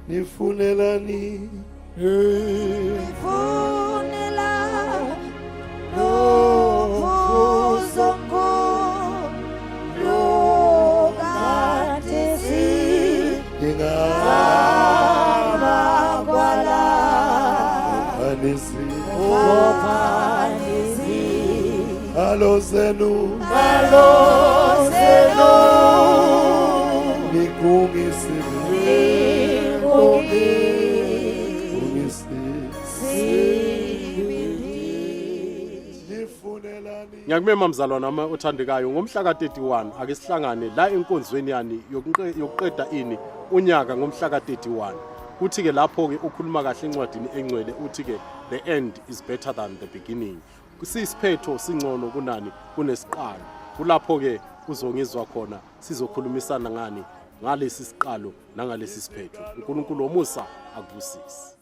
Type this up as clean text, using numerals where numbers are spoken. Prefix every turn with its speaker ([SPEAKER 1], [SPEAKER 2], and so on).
[SPEAKER 1] nifunelani Halo zenu Ngiyakubema mzalwana nami othandekayo ngomhla ka31 ake sihlangane la enkonzweni yani yokuqeda ini unyaka ngomhla ka31 uthi ke lapho ke ukhuluma kahle encwadini engcwele uthi ke the end is better than the beginning kusisiphetho singcono kunani kunesiqalo kulapho ke uzongizwa khona sizokhulumisana ngani ngalesi siqalo nangalesi siphetho uNkulunkulu omusa akubusise.